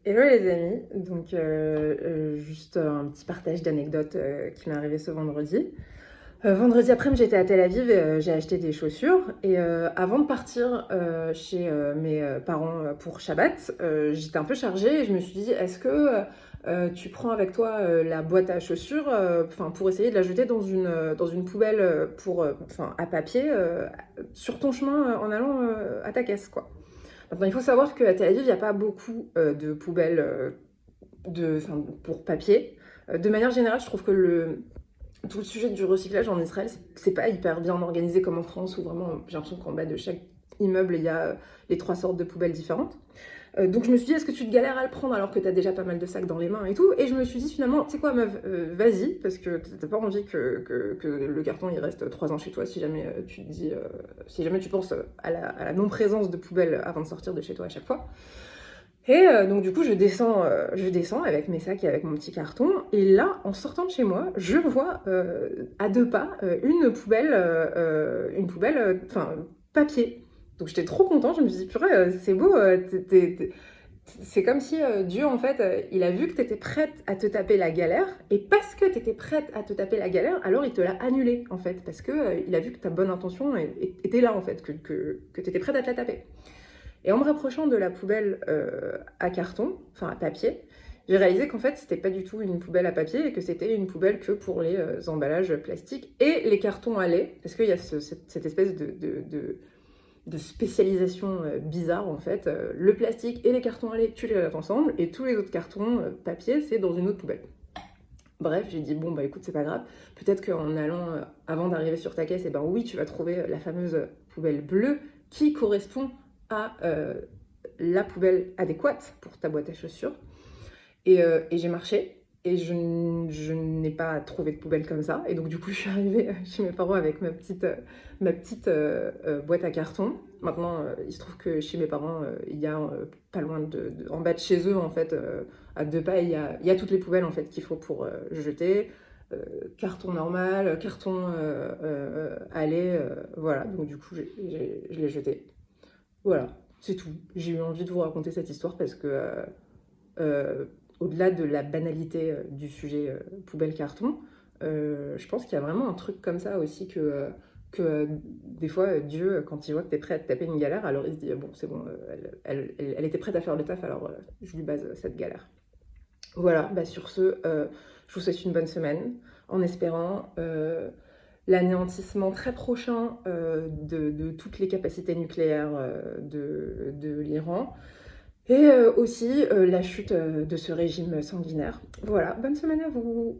Hello les amis, donc juste un petit partage d'anecdotes qui m'est arrivé ce vendredi. Vendredi après-midi, j'étais à Tel Aviv et j'ai acheté des chaussures. Et avant de partir chez mes parents pour Shabbat, j'étais un peu chargée et je me suis dit, est-ce que tu prends avec toi la boîte à chaussures pour essayer de la jeter dans une poubelle à papier sur ton chemin en allant à ta caisse, quoi. Maintenant, il faut savoir qu'à Tel Aviv, il n'y a pas beaucoup de poubelles pour papier. De manière générale, je trouve que tout le sujet du recyclage en Israël, c'est pas hyper bien organisé comme en France, où vraiment, j'ai l'impression qu'en bas de chaque immeuble, il y a les trois sortes de poubelles différentes. Donc je me suis dit, est-ce que tu te galères à le prendre alors que t'as déjà pas mal de sacs dans les mains et tout? Et je me suis dit finalement, tu sais quoi meuf, vas-y, parce que t'as pas envie que le carton il reste 3 ans chez toi si jamais tu te dis, si jamais tu penses à la non-présence de poubelle avant de sortir de chez toi à chaque fois. Et donc du coup, je descends avec mes sacs et avec mon petit carton. Et là, en sortant de chez moi, je vois à 2 pas une poubelle, papier. Donc j'étais trop contente. Je me suis dit, purée, c'est beau. C'est comme si Dieu, en fait, il a vu que tu étais prête à te taper la galère. Et parce que tu étais prête à te taper la galère, alors il te l'a annulée, en fait. Parce que il a vu que ta bonne intention était là, en fait, que tu étais prête à te la taper. Et en me rapprochant de la poubelle à carton, enfin à papier, j'ai réalisé qu'en fait, c'était pas du tout une poubelle à papier et que c'était une poubelle que pour les emballages plastiques et les cartons à lait, parce qu'il y a cette espèce de spécialisation bizarre en fait. Le plastique et les cartons à lait, tu les jettes ensemble, et tous les autres cartons papier, c'est dans une autre poubelle. Bref, j'ai dit, bon, bah écoute, c'est pas grave. Peut-être qu'en allant, avant d'arriver sur ta caisse, et ben oui, tu vas trouver la fameuse poubelle bleue qui correspond à la poubelle adéquate pour ta boîte à chaussures. Et j'ai marché et je n'ai pas trouvé de poubelle comme ça. Et donc, du coup, je suis arrivée chez mes parents avec ma petite boîte à carton. Maintenant, il se trouve que chez mes parents, il y a pas loin en bas de chez eux, en fait, à 2 pas, il y a toutes les poubelles en fait qu'il faut pour jeter. Carton normal, carton allé, voilà. Donc, du coup, je l'ai jeté. Voilà, c'est tout. J'ai eu envie de vous raconter cette histoire parce que euh, au-delà de la banalité du sujet poubelle-carton, je pense qu'il y a vraiment un truc comme ça aussi que des fois, Dieu, quand il voit que tu es prêt à te taper une galère, alors il se dit, bon, c'est bon, elle était prête à faire le taf, alors je lui base cette galère. Voilà, bah sur ce, je vous souhaite une bonne semaine, en espérant l'anéantissement très prochain de toutes les capacités nucléaires de l'Iran. Et aussi la chute de ce régime sanguinaire. Voilà, bonne semaine à vous.